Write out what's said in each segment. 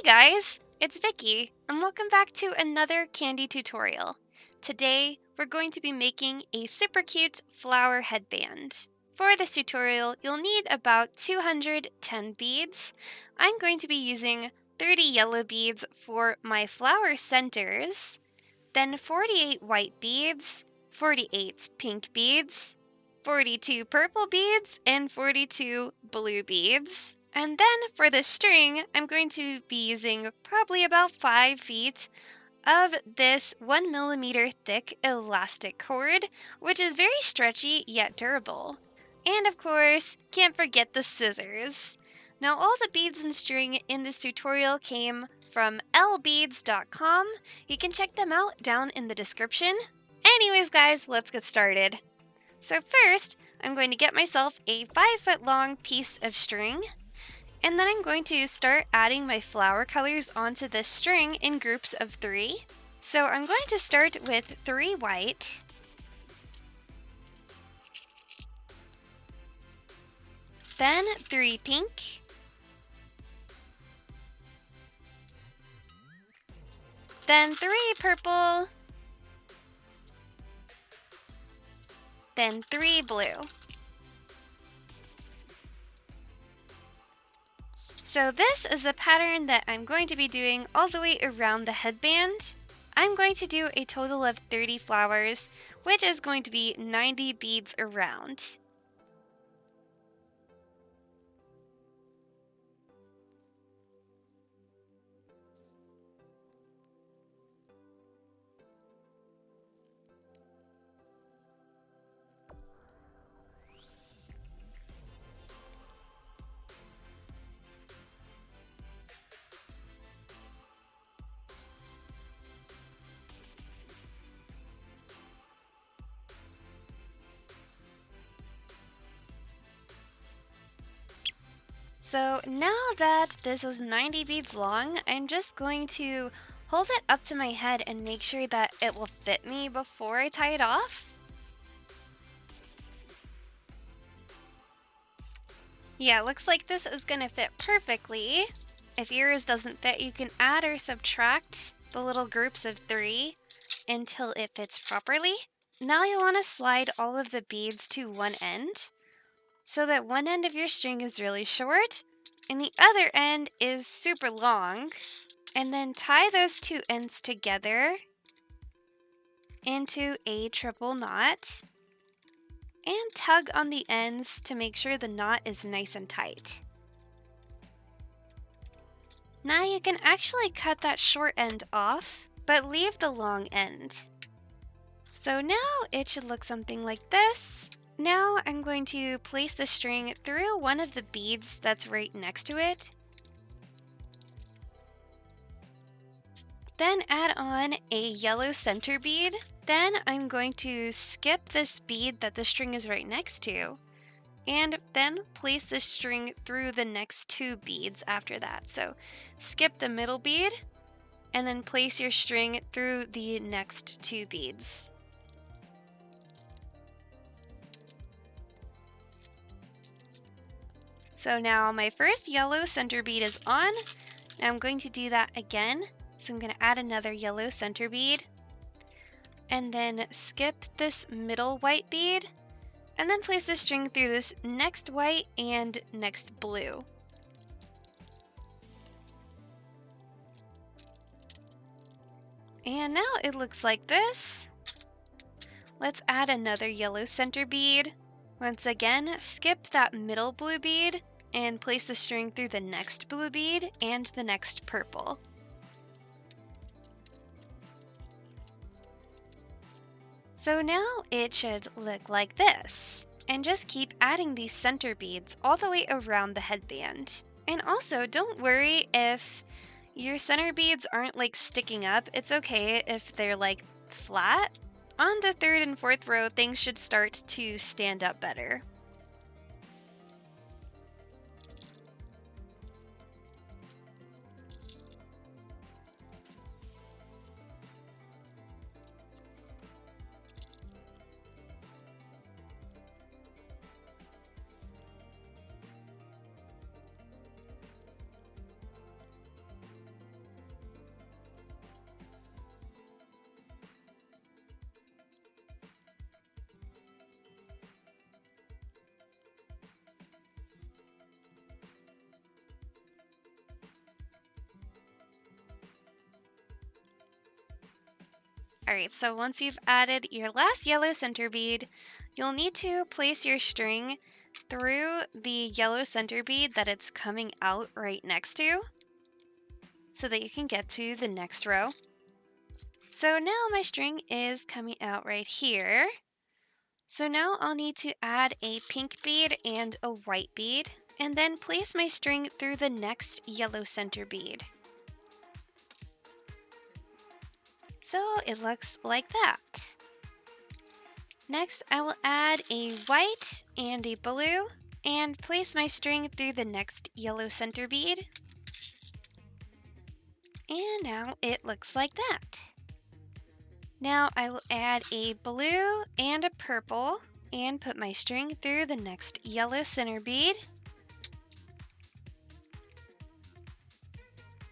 Hi guys, it's Vicky, and welcome back to another Kandi tutorial. Today, we're going to be making a super cute flower headband. For this tutorial, you'll need about 210 beads. I'm going to be using 30 yellow beads for my flower centers, then 48 white beads, 48 pink beads, 42 purple beads, and 42 blue beads. And then for the string, I'm going to be using probably about 5 feet of this 1 millimeter thick elastic cord, which is very stretchy yet durable. And of course, can't forget the scissors. Now all the beads and string in this tutorial came from lbeads.com. You can check them out down in the description. Anyways guys, let's get started. So first, I'm going to get myself a 5-foot long piece of string. And then I'm going to start adding my flower colors onto this string in groups of 3. So I'm going to start with 3 white, then 3 pink, then 3 purple, then 3 blue. So this is the pattern that I'm going to be doing all the way around the headband. I'm going to do a total of 30 flowers, which is going to be 90 beads around. So now that this is 90 beads long, I'm just going to hold it up to my head and make sure that it will fit me before I tie it off. Yeah, looks like this is gonna fit perfectly. If yours doesn't fit, you can add or subtract the little groups of 3 until it fits properly. Now you'll want to slide all of the beads to one end, so that one end of your string is really short and the other end is super long. And then tie those 2 ends together into a triple knot and tug on the ends to make sure the knot is nice and tight. Now you can actually cut that short end off, but leave the long end. So now it should look something like this. Now I'm going to place the string through one of the beads that's right next to it. Then add on a yellow center bead. Then I'm going to skip this bead that the string is right next to, and then place the string through the next 2 beads after that. So skip the middle bead, and then place your string through the next 2 beads. So now my first yellow center bead is on. Now I'm going to do that again. So I'm going to add another yellow center bead, and then skip this middle white bead, and then place the string through this next white and next blue. And now it looks like this. Let's add another yellow center bead. Once again, skip that middle blue bead and place the string through the next blue bead and the next purple. So now it should look like this. And just keep adding these center beads all the way around the headband. And also, don't worry if your center beads aren't like sticking up. It's okay if they're like flat. On the 3rd and 4th row, things should start to stand up better. Alright, so once you've added your last yellow center bead, you'll need to place your string through the yellow center bead that it's coming out right next to so that you can get to the next row. So now my string is coming out right here. So now I'll need to add a pink bead and a white bead, and then place my string through the next yellow center bead. So it looks like that. Next, I will add a white and a blue and place my string through the next yellow center bead. And now it looks like that. Now I will add a blue and a purple and put my string through the next yellow center bead.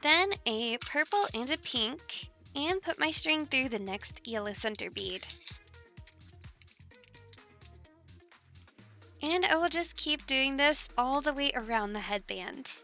Then a purple and a pink and put my string through the next yellow center bead. And I will just keep doing this all the way around the headband.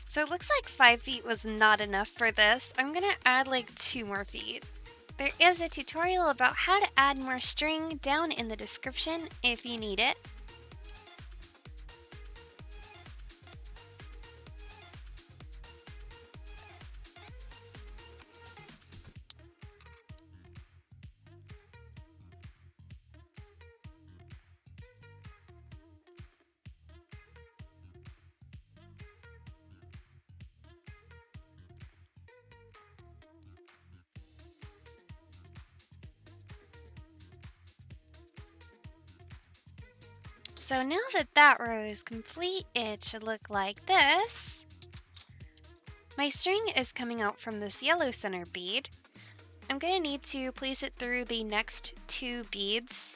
So it looks like 5 feet was not enough for this. I'm gonna add like 2 more feet. There is a tutorial about how to add more string down in the description if you need it. So now that that row is complete, it should look like this. My string is coming out from this yellow center bead. I'm going to need to place it through the next 2 beads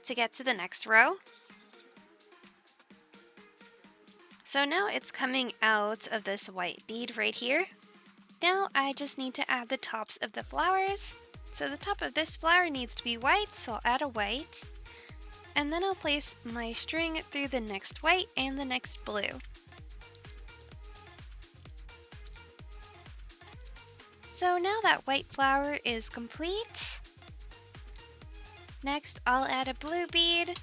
to get to the next row. So now it's coming out of this white bead right here. Now I just need to add the tops of the flowers. So the top of this flower needs to be white, so I'll add a white. And then I'll place my string through the next white and the next blue. So now that white flower is complete. Next, I'll add a blue bead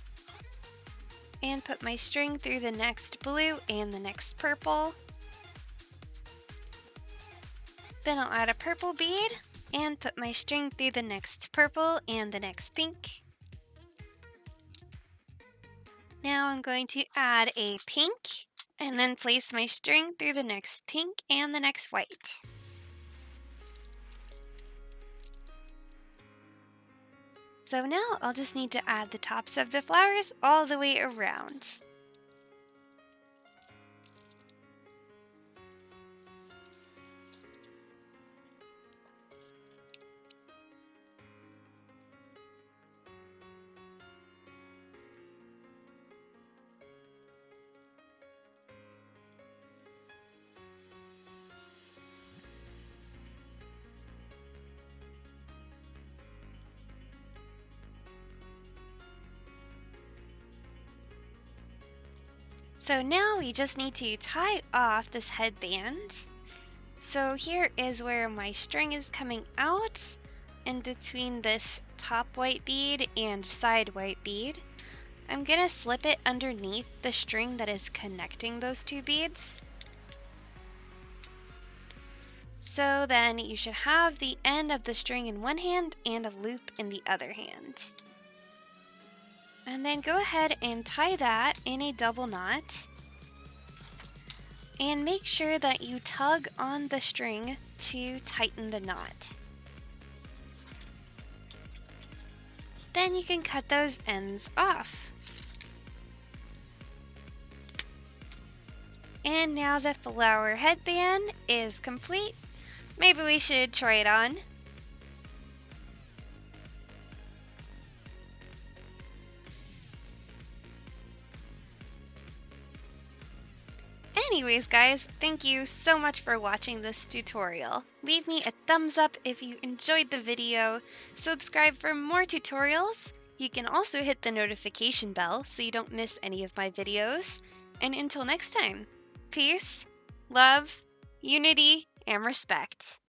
and put my string through the next blue and the next purple. Then I'll add a purple bead and put my string through the next purple and the next pink. Now I'm going to add a pink and then place my string through the next pink and the next white. So now I'll just need to add the tops of the flowers all the way around. So now we just need to tie off this headband. So here is where my string is coming out in between this top white bead and side white bead. I'm gonna slip it underneath the string that is connecting those 2 beads. So then you should have the end of the string in one hand and a loop in the other hand. And then go ahead and tie that in a double knot. And make sure that you tug on the string to tighten the knot. Then you can cut those ends off. And now the flower headband is complete. Maybe we should try it on. Anyways, guys, thank you so much for watching this tutorial. Leave me a thumbs up if you enjoyed the video, subscribe for more tutorials. You can also hit the notification bell so you don't miss any of my videos. And until next time, peace, love, unity, and respect.